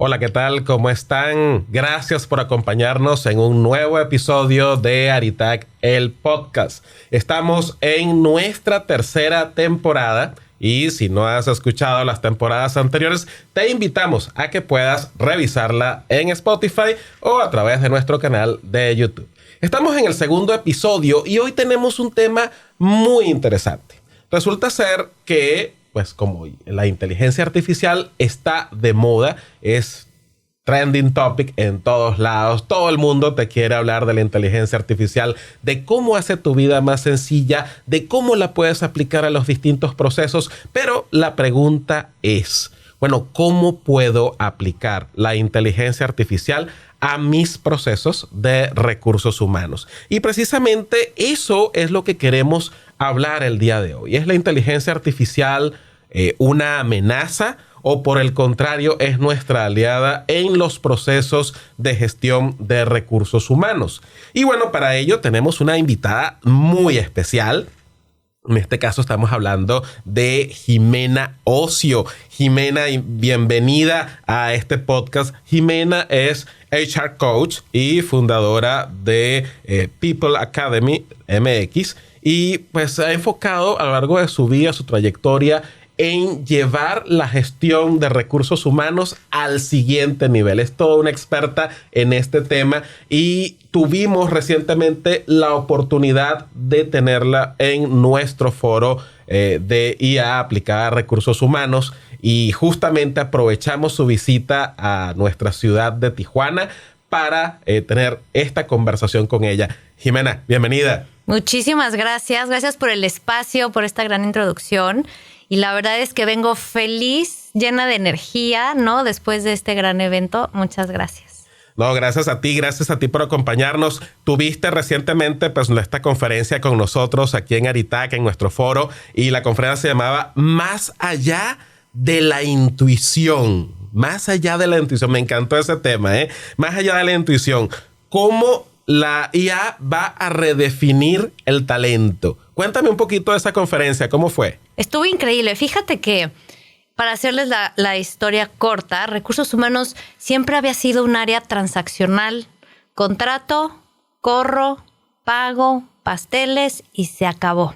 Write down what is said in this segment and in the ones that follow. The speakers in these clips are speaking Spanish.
Hola, ¿qué tal? ¿Cómo están? Gracias por acompañarnos en un nuevo episodio de Aritag, el podcast. Estamos en nuestra tercera temporada y si no has escuchado las temporadas anteriores, te invitamos a que puedas revisarla en Spotify o a través de nuestro canal de YouTube. Estamos en el segundo episodio y hoy tenemos un tema muy interesante. Resulta ser que pues como la inteligencia artificial está de moda, es trending topic en todos lados, todo el mundo te quiere hablar de la inteligencia artificial, de cómo hace tu vida más sencilla, de cómo la puedes aplicar a los distintos procesos, pero la pregunta es, bueno, ¿cómo puedo aplicar la inteligencia artificial a mis procesos de recursos humanos? Y precisamente eso es lo que queremos hablar el día de hoy. ¿Es la inteligencia artificial una amenaza o por el contrario es nuestra aliada en los procesos de gestión de recursos humanos? Y bueno, para ello tenemos una invitada muy especial. En este caso estamos hablando de Jimena Ocio. Jimena, bienvenida a este podcast. Jimena es HR Coach y fundadora de People Academy MX y pues se ha enfocado a lo largo de su vida, su trayectoria en llevar la gestión de recursos humanos al siguiente nivel. Es toda una experta en este tema y tuvimos recientemente la oportunidad de tenerla en nuestro foro de IA aplicada a recursos humanos y justamente aprovechamos su visita a nuestra ciudad de Tijuana para tener esta conversación con ella. Jimena, bienvenida. Muchísimas gracias. Gracias por el espacio, por esta gran introducción. Y la verdad es que vengo feliz, llena de energía, ¿no? Después de este gran evento. Muchas gracias. No, gracias a ti por acompañarnos. Tuviste recientemente pues esta conferencia con nosotros aquí en Aritag, en nuestro foro, y la conferencia se llamaba Más allá de la intuición. Más allá de la intuición. Me encantó ese tema, ¿eh? Más allá de la intuición. ¿Cómo la IA va a redefinir el talento? Cuéntame un poquito de esa conferencia. ¿Cómo fue? Estuvo increíble. Fíjate que, para hacerles la historia corta, recursos humanos siempre había sido un área transaccional. Contrato, corro, pago, pasteles y se acabó.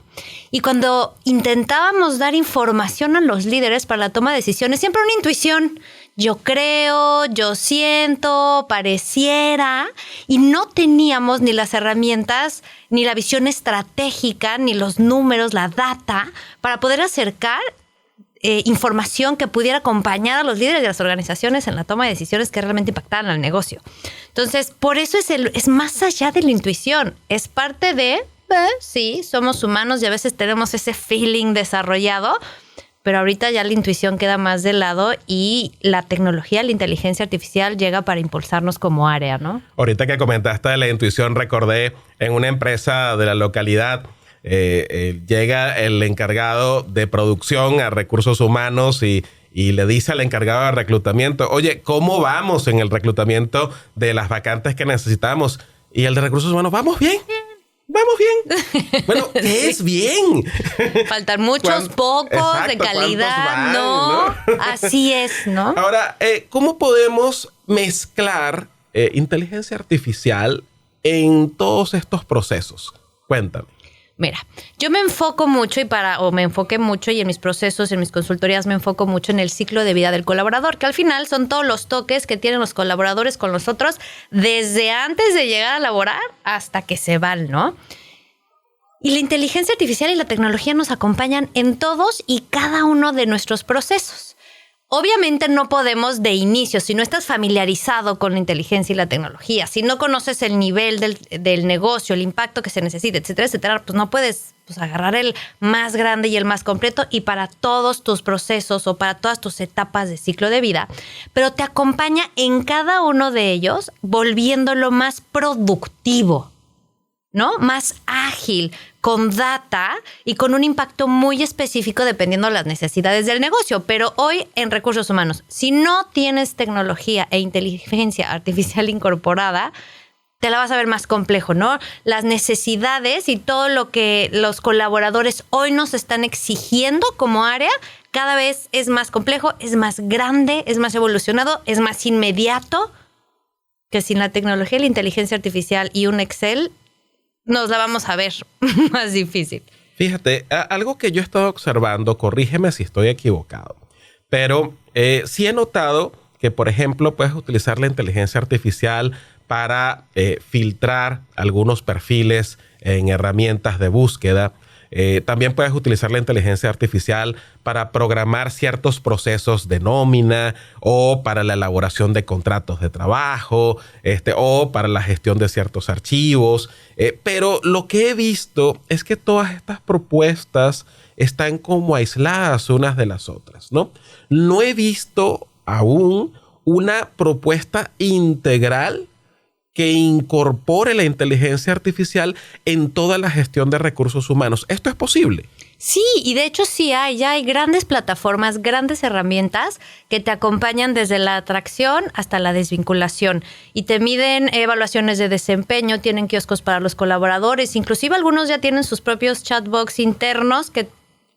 Y cuando intentábamos dar información a los líderes para la toma de decisiones, siempre una intuición. Yo creo, yo siento, pareciera, y no teníamos ni las herramientas, ni la visión estratégica, ni los números, la data, para poder acercar información que pudiera acompañar a los líderes de las organizaciones en la toma de decisiones que realmente impactaran al negocio. Entonces, por eso es más allá de la intuición. Es parte de, sí, somos humanos y a veces tenemos ese feeling desarrollado, pero ahorita ya la intuición queda más de lado y la tecnología, la inteligencia artificial llega para impulsarnos como área, ¿no? Ahorita que comentaste de la intuición, recordé en una empresa de la localidad, llega el encargado de producción a recursos humanos y le dice al encargado de reclutamiento, oye, ¿cómo vamos en el reclutamiento de las vacantes que necesitamos? Y el de recursos humanos, vamos bien. Vamos bien. Bueno, ¿qué es bien? Faltan muchos, pocos, exacto, de calidad, van, ¿no? Así es, ¿no? Ahora, ¿cómo podemos mezclar inteligencia artificial en todos estos procesos? Cuéntame. Mira, yo me enfoco mucho me enfoqué mucho y en mis procesos, en mis consultorías me enfoco mucho en el ciclo de vida del colaborador, que al final son todos los toques que tienen los colaboradores con nosotros desde antes de llegar a laborar hasta que se van, ¿no? Y la inteligencia artificial y la tecnología nos acompañan en todos y cada uno de nuestros procesos. Obviamente no podemos de inicio, si no estás familiarizado con la inteligencia y la tecnología, si no conoces el nivel del negocio, el impacto que se necesita, etcétera, etcétera, pues no puedes agarrar el más grande y el más completo y para todos tus procesos o para todas tus etapas de ciclo de vida, pero te acompaña en cada uno de ellos volviéndolo más productivo, ¿no? Más ágil, con data y con un impacto muy específico dependiendo de las necesidades del negocio. Pero hoy en recursos humanos, si no tienes tecnología e inteligencia artificial incorporada, te la vas a ver más complejo, ¿no? Las necesidades y todo lo que los colaboradores hoy nos están exigiendo como área cada vez es más complejo, es más grande, es más evolucionado, es más inmediato, que sin la tecnología, la inteligencia artificial y un Excel, nos la vamos a ver más difícil. Fíjate, algo que yo he estado observando, corrígeme si estoy equivocado, pero sí he notado que, por ejemplo, puedes utilizar la inteligencia artificial para filtrar algunos perfiles en herramientas de búsqueda. También puedes utilizar la inteligencia artificial para programar ciertos procesos de nómina o para la elaboración de contratos de trabajo, o para la gestión de ciertos archivos. Pero lo que he visto es que todas estas propuestas están como aisladas unas de las otras, ¿no? No he visto aún una propuesta integral que incorpore la inteligencia artificial en toda la gestión de recursos humanos. ¿Esto es posible? Sí, y de hecho sí ya hay grandes plataformas, grandes herramientas que te acompañan desde la atracción hasta la desvinculación y te miden evaluaciones de desempeño, tienen kioscos para los colaboradores, inclusive algunos ya tienen sus propios chatbots internos que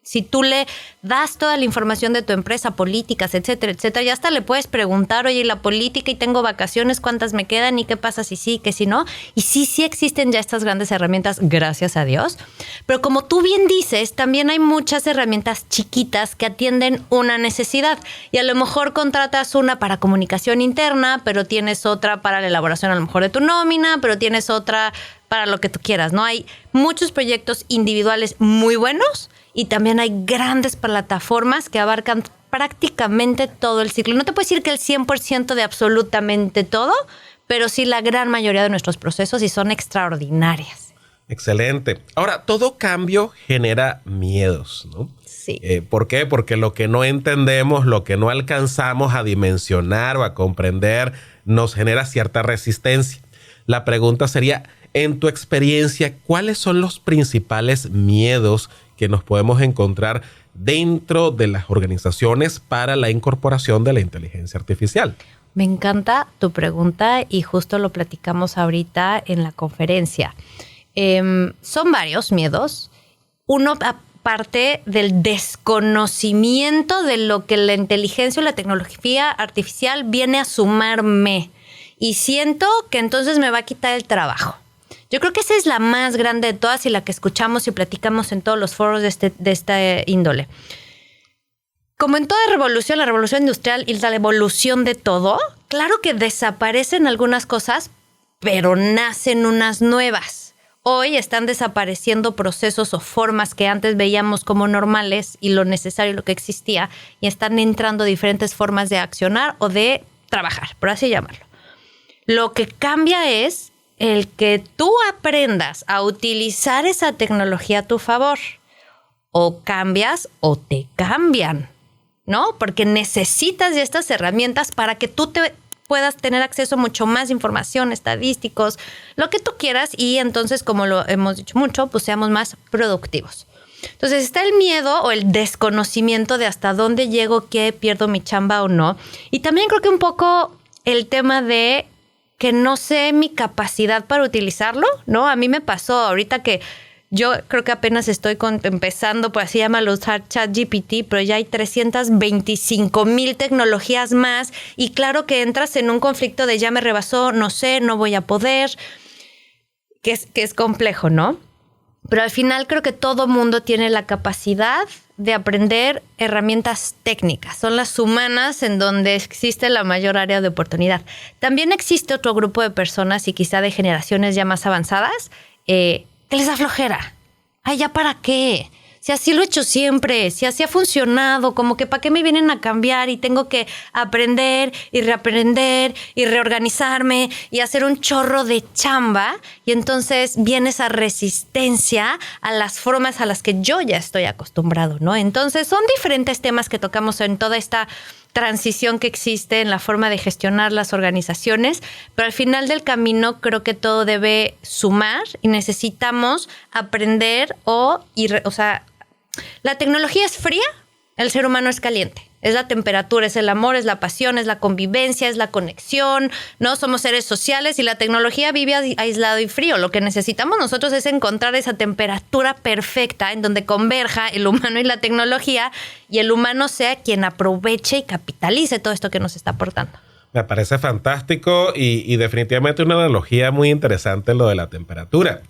si tú le das toda la información de tu empresa, políticas, etcétera, etcétera, y hasta le puedes preguntar, oye, la política y tengo vacaciones, ¿cuántas me quedan? ¿Y qué pasa si sí, qué si no? Y sí existen ya estas grandes herramientas, gracias a Dios. Pero como tú bien dices, también hay muchas herramientas chiquitas que atienden una necesidad. Y a lo mejor contratas una para comunicación interna, pero tienes otra para la elaboración a lo mejor de tu nómina, pero tienes otra para lo que tú quieras, ¿no? Hay muchos proyectos individuales muy buenos y también hay grandes plataformas que abarcan prácticamente todo el ciclo. No te puedo decir que el 100% de absolutamente todo, pero sí la gran mayoría de nuestros procesos y son extraordinarias. Excelente. Ahora, todo cambio genera miedos, ¿no? Sí. ¿Por qué? Porque lo que no entendemos, lo que no alcanzamos a dimensionar o a comprender, nos genera cierta resistencia. La pregunta sería, en tu experiencia, ¿cuáles son los principales miedos que nos podemos encontrar dentro de las organizaciones para la incorporación de la inteligencia artificial? Me encanta tu pregunta y justo lo platicamos ahorita en la conferencia. Son varios miedos. Uno, aparte del desconocimiento de lo que la inteligencia o la tecnología artificial viene a sumarme. Y siento que entonces me va a quitar el trabajo. Yo creo que esa es la más grande de todas y la que escuchamos y platicamos en todos los foros de esta índole. Como en toda revolución, la revolución industrial y la evolución de todo, claro que desaparecen algunas cosas, pero nacen unas nuevas. Hoy están desapareciendo procesos o formas que antes veíamos como normales y lo necesario, lo que existía, y están entrando diferentes formas de accionar o de trabajar, por así llamarlo. Lo que cambia es el que tú aprendas a utilizar esa tecnología a tu favor. O cambias o te cambian, ¿no? Porque necesitas de estas herramientas para que tú puedas tener acceso a mucho más información, estadísticos, lo que tú quieras. Y entonces, como lo hemos dicho mucho, pues seamos más productivos. Entonces está el miedo o el desconocimiento de hasta dónde llego, qué pierdo mi chamba o no. Y también creo que un poco el tema de que no sé mi capacidad para utilizarlo, ¿no? A mí me pasó ahorita que yo creo que apenas estoy empezando, por así llamarlo, usar ChatGPT, pero ya hay 325,000 tecnologías más y claro que entras en un conflicto de ya me rebasó, no sé, no voy a poder, que es complejo, ¿no? Pero al final creo que todo mundo tiene la capacidad de aprender herramientas técnicas. Son las humanas en donde existe la mayor área de oportunidad. También existe otro grupo de personas y quizá de generaciones ya más avanzadas que les da flojera. Ay, ¿ya para qué? Si así lo he hecho siempre, si así ha funcionado, como que ¿para qué me vienen a cambiar? Y tengo que aprender y reaprender y reorganizarme y hacer un chorro de chamba. Y entonces viene esa resistencia a las formas a las que yo ya estoy acostumbrado, ¿no? Entonces son diferentes temas que tocamos en toda esta transición que existe en la forma de gestionar las organizaciones, pero al final del camino creo que todo debe sumar y necesitamos aprender la tecnología es fría, el ser humano es caliente. Es la temperatura, es el amor, es la pasión, es la convivencia, es la conexión, ¿no? Somos seres sociales y la tecnología vive aislado y frío. Lo que necesitamos nosotros es encontrar esa temperatura perfecta en donde converja el humano y la tecnología y el humano sea quien aproveche y capitalice todo esto que nos está aportando. Me parece fantástico y definitivamente una analogía muy interesante lo de la temperatura.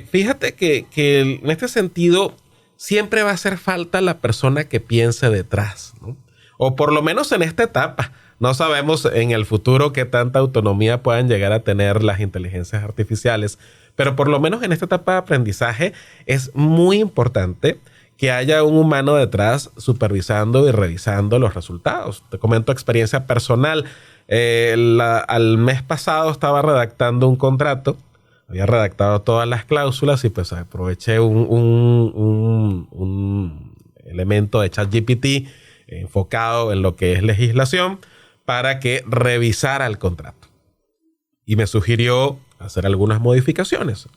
Fíjate que en este sentido siempre va a hacer falta la persona que piense detrás, ¿no? O por lo menos en esta etapa. No sabemos en el futuro qué tanta autonomía puedan llegar a tener las inteligencias artificiales, pero por lo menos en esta etapa de aprendizaje es muy importante que haya un humano detrás supervisando y revisando los resultados. Te comento experiencia personal. Al mes pasado estaba redactando un contrato. Había redactado todas las cláusulas y pues aproveché un elemento de ChatGPT enfocado en lo que es legislación para que revisara el contrato. Y me sugirió hacer algunas modificaciones.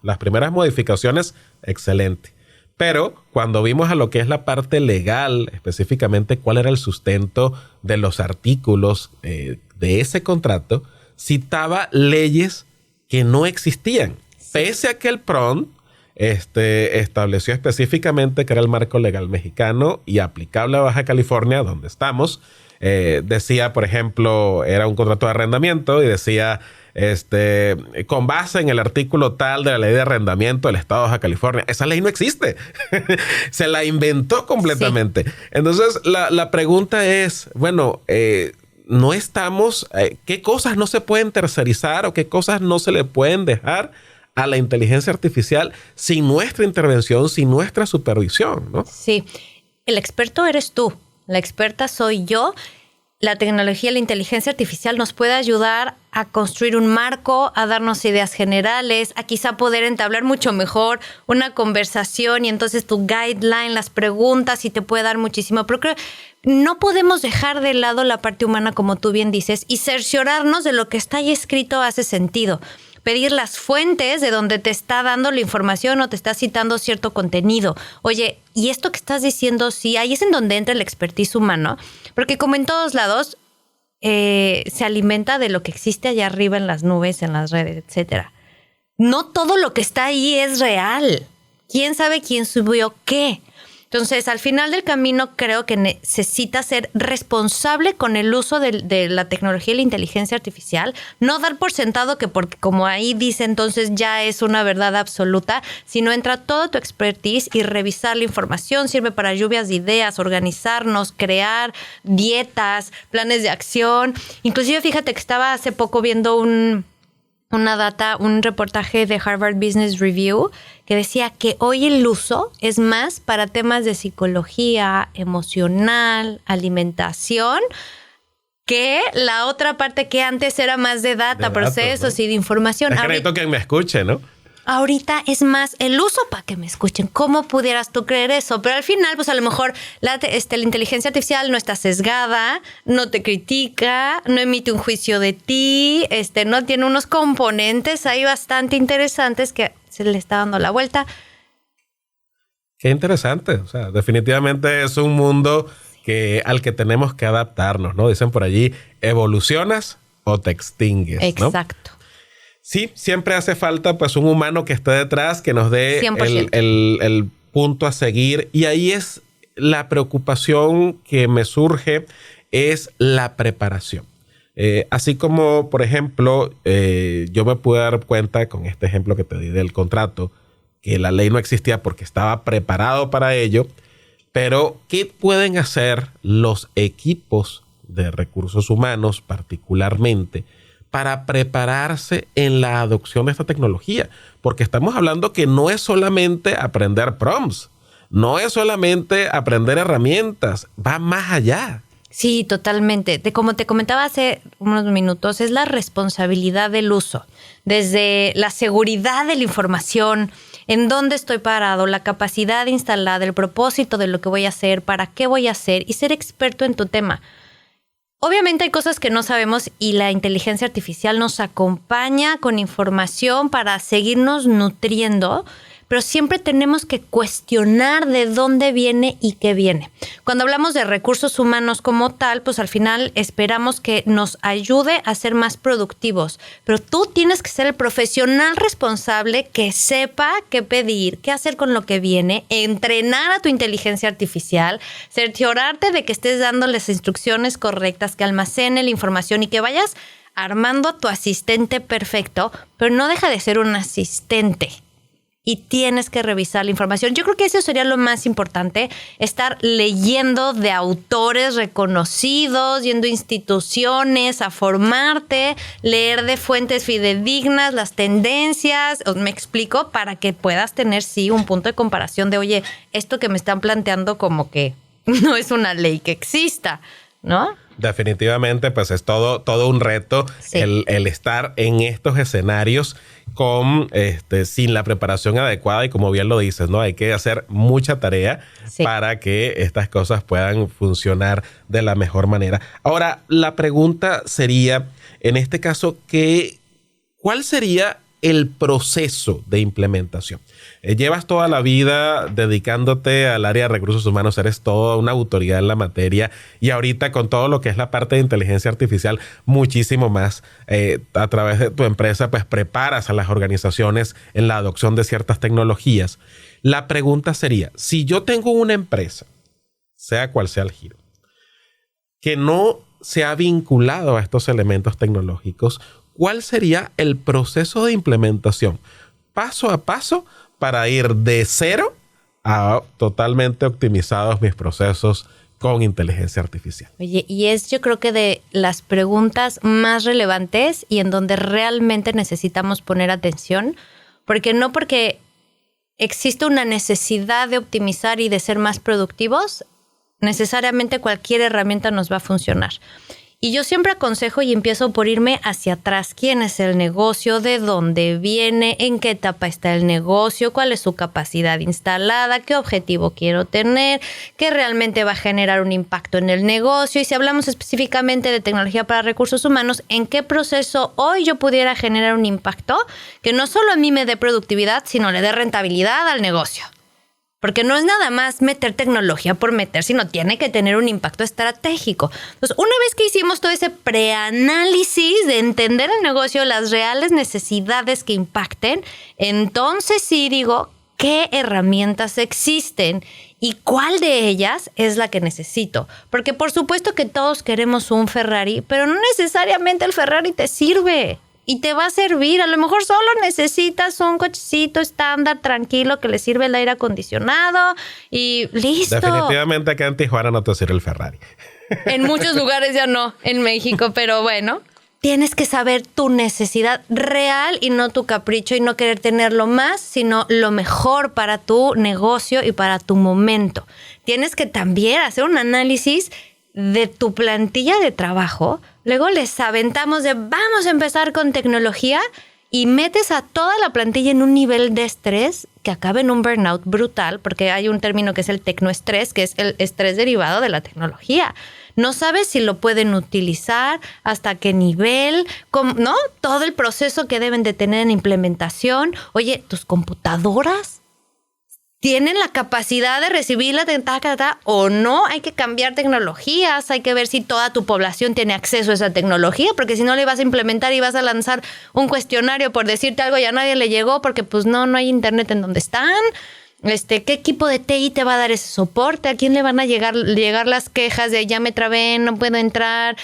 Las primeras modificaciones, excelente. Pero cuando vimos a lo que es la parte legal, específicamente cuál era el sustento de los artículos de ese contrato, citaba leyes que no existían, pese a que el PRON estableció específicamente que era el marco legal mexicano y aplicable a Baja California, donde estamos. Decía, por ejemplo, era un contrato de arrendamiento y decía, con base en el artículo tal de la ley de arrendamiento del estado de Baja California. Esa ley no existe. Se la inventó completamente. Sí. Entonces, la pregunta es, bueno, no estamos, ¿qué cosas no se pueden tercerizar o qué cosas no se le pueden dejar a la inteligencia artificial sin nuestra intervención, sin nuestra supervisión, ¿no? Sí, el experto eres tú, la experta soy yo. La tecnología, la inteligencia artificial nos puede ayudar a construir un marco, a darnos ideas generales, a quizá poder entablar mucho mejor una conversación y entonces tu guideline, las preguntas y te puede dar muchísimo. Pero creo no podemos dejar de lado la parte humana, como tú bien dices, y cerciorarnos de lo que está ahí escrito hace sentido. Pedir las fuentes de donde te está dando la información o te está citando cierto contenido. Oye, ¿y esto que estás diciendo sí? Ahí es en donde entra el expertise humano. Porque como en todos lados, se alimenta de lo que existe allá arriba en las nubes, en las redes, etc. No todo lo que está ahí es real. ¿Quién sabe quién subió qué? Entonces, al final del camino, creo que necesita ser responsable con el uso de la tecnología y la inteligencia artificial. No dar por sentado que porque como ahí dice, entonces ya es una verdad absoluta, sino entra toda tu expertise y revisar la información. Sirve para lluvias de ideas, organizarnos, crear dietas, planes de acción. Inclusive, fíjate que estaba hace poco viendo un reportaje de Harvard Business Review que decía que hoy el uso es más para temas de psicología, emocional, alimentación, que la otra parte que antes era más de data, procesos, ¿no? Y de información. Es que necesito que me escuche, ¿no? Ahorita es más el uso para que me escuchen. ¿Cómo pudieras tú creer eso? Pero al final, pues a lo mejor la inteligencia artificial no está sesgada, no te critica, no emite un juicio de ti, no tiene unos componentes ahí bastante interesantes que se le está dando la vuelta. Qué interesante. O sea, definitivamente es un mundo al que tenemos que adaptarnos, ¿no? Dicen por allí, evolucionas o te extingues, ¿no? Exacto. Sí, siempre hace falta pues un humano que esté detrás, que nos dé el punto a seguir. Y ahí es la preocupación que me surge, es la preparación. Así como, por ejemplo, yo me pude dar cuenta con este ejemplo que te di del contrato, que la ley no existía porque estaba preparado para ello. Pero, ¿qué pueden hacer los equipos de recursos humanos particularmente para prepararse en la adopción de esta tecnología? Porque estamos hablando que no es solamente aprender prompts, no es solamente aprender herramientas, va más allá. Sí, totalmente. Como te comentaba hace unos minutos, es la responsabilidad del uso. Desde la seguridad de la información, en dónde estoy parado, la capacidad instalada, el propósito de lo que voy a hacer, para qué voy a hacer y ser experto en tu tema. Obviamente hay cosas que no sabemos y la inteligencia artificial nos acompaña con información para seguirnos nutriendo, pero siempre tenemos que cuestionar de dónde viene y qué viene. Cuando hablamos de recursos humanos como tal, pues al final esperamos que nos ayude a ser más productivos, pero tú tienes que ser el profesional responsable que sepa qué pedir, qué hacer con lo que viene, entrenar a tu inteligencia artificial, cerciorarte de que estés dando las instrucciones correctas, que almacene la información y que vayas armando a tu asistente perfecto, pero no deja de ser un asistente. Y tienes que revisar la información. Yo creo que eso sería lo más importante, estar leyendo de autores reconocidos, yendo a instituciones a formarte, leer de fuentes fidedignas, las tendencias, me explico, para que puedas tener, sí, un punto de comparación de, oye, esto que me están planteando como que no es una ley que exista, ¿no? Definitivamente, pues es todo un reto, sí, el estar en estos escenarios con sin la preparación adecuada, y como bien lo dices, ¿no? Hay que hacer mucha tarea, sí, para que estas cosas puedan funcionar de la mejor manera. Ahora, la pregunta sería, en este caso, ¿cuál sería el proceso de implementación? Llevas toda la vida dedicándote al área de recursos humanos, eres toda una autoridad en la materia, y ahorita con todo lo que es la parte de inteligencia artificial, muchísimo más. A través de tu empresa, pues preparas a las organizaciones en la adopción de ciertas tecnologías. La pregunta sería, si yo tengo una empresa, sea cual sea el giro, que no se ha vinculado a estos elementos tecnológicos, ¿cuál sería el proceso de implementación paso a paso para ir de cero a totalmente optimizados mis procesos con inteligencia artificial? Oye, y es, yo creo que de las preguntas más relevantes y en donde realmente necesitamos poner atención, porque existe una necesidad de optimizar y de ser más productivos, necesariamente cualquier herramienta nos va a funcionar. Y yo siempre aconsejo y empiezo por irme hacia atrás. ¿Quién es el negocio? ¿De dónde viene? ¿En qué etapa está el negocio? ¿Cuál es su capacidad instalada? ¿Qué objetivo quiero tener? ¿Qué realmente va a generar un impacto en el negocio? Y si hablamos específicamente de tecnología para recursos humanos, ¿en qué proceso hoy yo pudiera generar un impacto que no solo a mí me dé productividad, sino le dé rentabilidad al negocio? Porque no es nada más meter tecnología por meter, sino tiene que tener un impacto estratégico. Entonces, una vez que hicimos todo ese preanálisis de entender el negocio, las reales necesidades que impacten, entonces sí digo, ¿qué herramientas existen? ¿Y cuál de ellas es la que necesito? Porque por supuesto que todos queremos un Ferrari, pero no necesariamente el Ferrari te sirve. Y te va a servir. A lo mejor solo necesitas un cochecito estándar, tranquilo, que le sirve el aire acondicionado y listo. Definitivamente acá en Tijuana no te sirve el Ferrari. En muchos lugares ya no, en México, pero bueno. Tienes que saber tu necesidad real y no tu capricho y no querer tenerlo más, sino lo mejor para tu negocio y para tu momento. Tienes que también hacer un análisis de tu plantilla de trabajo. Luego les aventamos de vamos a empezar con tecnología y metes a toda la plantilla en un nivel de estrés que acabe en un burnout brutal, porque hay un término que es el tecnoestrés, que es el estrés derivado de la tecnología. No sabes si lo pueden utilizar, hasta qué nivel, ¿no? Todo el proceso que deben de tener en implementación. Oye, tus computadoras ¿tienen la capacidad de recibir la o no? Hay que cambiar tecnologías, hay que ver si toda tu población tiene acceso a esa tecnología, porque si no le vas a implementar y vas a lanzar un cuestionario por decirte algo y a nadie le llegó porque pues no hay internet en donde están. ¿Qué equipo de TI te va a dar ese soporte? ¿A quién le van a llegar las quejas de ya me trabé, no puedo entrar,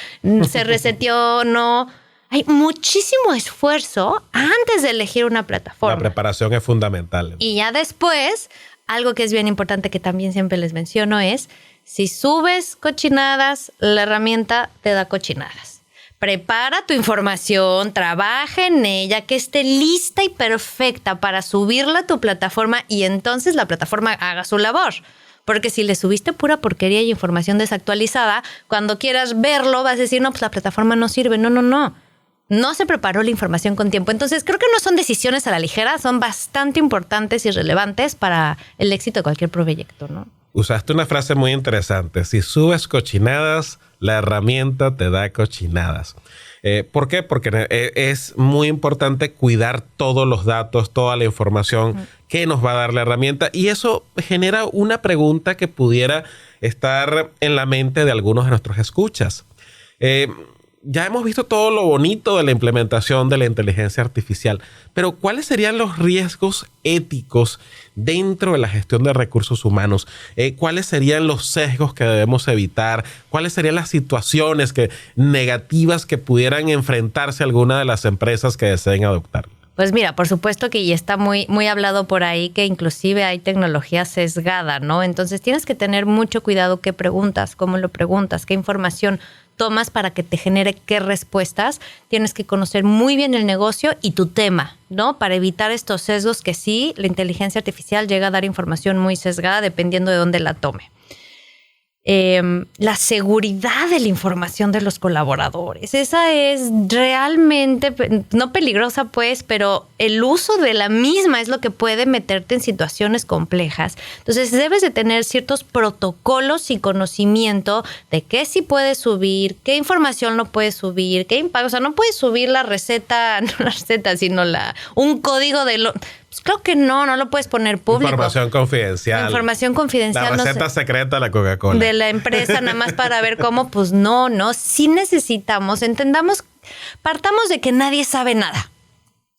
se reseteó, no? Hay muchísimo esfuerzo antes de elegir una plataforma. La preparación es fundamental. Y ya después, algo que es bien importante que también siempre les menciono es, si subes cochinadas, la herramienta te da cochinadas. Prepara tu información, trabaja en ella, que esté lista y perfecta para subirla a tu plataforma y entonces la plataforma haga su labor. Porque si le subiste pura porquería y información desactualizada, cuando quieras verlo vas a decir, no, pues la plataforma no sirve. No. No se preparó la información con tiempo. Entonces, creo que no son decisiones a la ligera, son bastante importantes y relevantes para el éxito de cualquier proyecto, ¿no? Usaste una frase muy interesante. Si subes cochinadas, la herramienta te da cochinadas. ¿Por qué? Porque es muy importante cuidar todos los datos, toda la información que nos va a dar la herramienta. Y eso genera una pregunta que pudiera estar en la mente de algunos de nuestros escuchas. Ya hemos visto todo lo bonito de la implementación de la inteligencia artificial, pero ¿cuáles serían los riesgos éticos dentro de la gestión de recursos humanos? ¿Cuáles serían los sesgos que debemos evitar? ¿Cuáles serían las situaciones negativas que pudieran enfrentarse alguna de las empresas que deseen adoptar? Pues mira, por supuesto que ya está muy, muy hablado por ahí que inclusive hay tecnología sesgada, ¿no? Entonces tienes que tener mucho cuidado qué preguntas, cómo lo preguntas, qué información tomas para que te genere qué respuestas. Tienes que conocer muy bien el negocio y tu tema, ¿no? Para evitar estos sesgos que sí, la inteligencia artificial llega a dar información muy sesgada dependiendo de dónde la tome. La seguridad de la información de los colaboradores. Esa es realmente, no peligrosa pues, pero el uso de la misma es lo que puede meterte en situaciones complejas. Entonces debes de tener ciertos protocolos y conocimiento de qué sí puedes subir, qué información no puedes subir, o sea, no puedes subir la receta, no la receta, sino un código de pues creo que no lo puedes poner público. Información confidencial. Información confidencial. La receta secreta de la Coca-Cola. De la empresa, nada más para ver cómo, pues no. Sí necesitamos, partamos de que nadie sabe nada.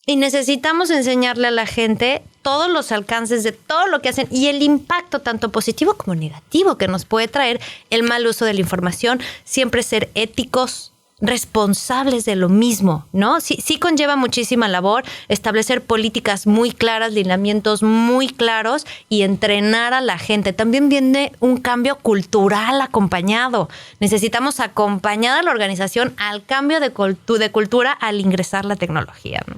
Y necesitamos enseñarle a la gente todos los alcances de todo lo que hacen y el impacto tanto positivo como negativo que nos puede traer el mal uso de la información. Siempre ser éticos, responsables de lo mismo, ¿no? Sí conlleva muchísima labor establecer políticas muy claras, lineamientos muy claros y entrenar a la gente. También viene un cambio cultural acompañado. Necesitamos acompañar a la organización al cambio de cultura al ingresar la tecnología, ¿no?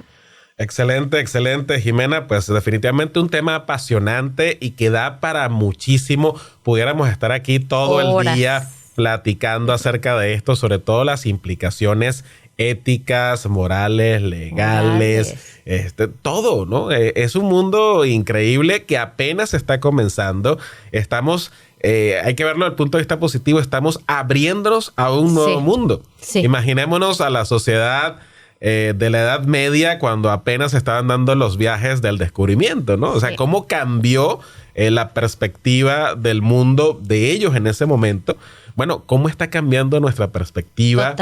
Excelente, Jimena. Pues definitivamente un tema apasionante y que da para muchísimo. Pudiéramos estar aquí todo el día platicando acerca de esto, sobre todo las implicaciones éticas, morales, legales, todo, ¿no? Es un mundo increíble que apenas está comenzando. Estamos, hay que verlo desde el punto de vista positivo, estamos abriéndonos a un nuevo mundo. Sí. Imaginémonos a la sociedad de la Edad Media cuando apenas estaban dando los viajes del descubrimiento, ¿no? O sea, cómo cambió la perspectiva del mundo de ellos en ese momento. Bueno, cómo está cambiando nuestra perspectiva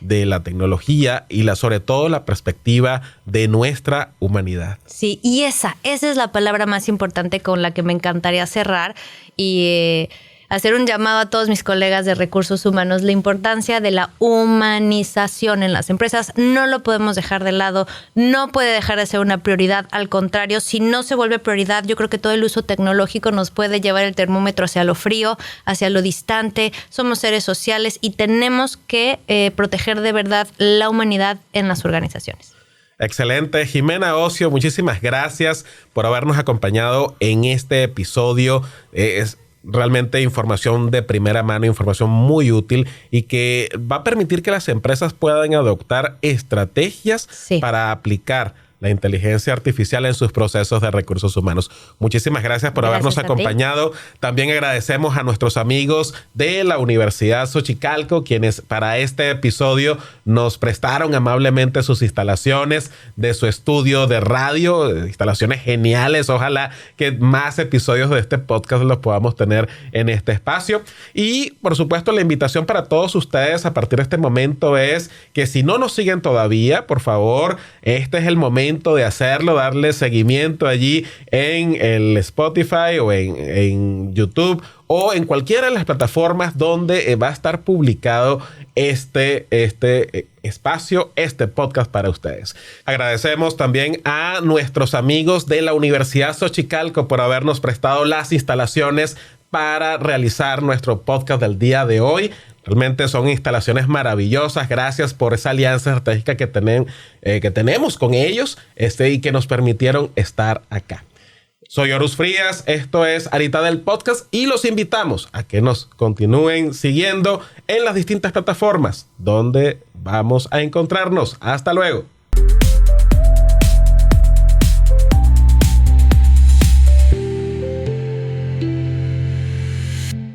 de la tecnología y sobre todo la perspectiva de nuestra humanidad. Sí, y esa es la palabra más importante con la que me encantaría cerrar y hacer un llamado a todos mis colegas de recursos humanos. La importancia de la humanización en las empresas no lo podemos dejar de lado, no puede dejar de ser una prioridad. Al contrario, si no se vuelve prioridad, yo creo que todo el uso tecnológico nos puede llevar el termómetro hacia lo frío, hacia lo distante. Somos seres sociales y tenemos que proteger de verdad la humanidad en las organizaciones. Excelente. Jimena Ocio, muchísimas gracias por habernos acompañado en este episodio. Es realmente información de primera mano, información muy útil y que va a permitir que las empresas puedan adoptar estrategias para aplicar la inteligencia artificial en sus procesos de recursos humanos. Muchísimas gracias por habernos acompañado. También agradecemos a nuestros amigos de la Universidad Xochicalco, quienes para este episodio nos prestaron amablemente sus instalaciones de su estudio de radio, instalaciones geniales. Ojalá que más episodios de este podcast los podamos tener en este espacio. Y, por supuesto, la invitación para todos ustedes a partir de este momento es que si no nos siguen todavía, por favor, este es el momento de hacerlo, darle seguimiento allí en el Spotify o en YouTube o en cualquiera de las plataformas donde va a estar publicado este espacio, este podcast para ustedes. Agradecemos también a nuestros amigos de la Universidad Xochicalco por habernos prestado las instalaciones para realizar nuestro podcast del día de hoy. Realmente son instalaciones maravillosas. Gracias por esa alianza estratégica que tenemos con ellos y que nos permitieron estar acá. Soy Horus Frías, esto es Arita del Podcast y los invitamos a que nos continúen siguiendo en las distintas plataformas donde vamos a encontrarnos. Hasta luego.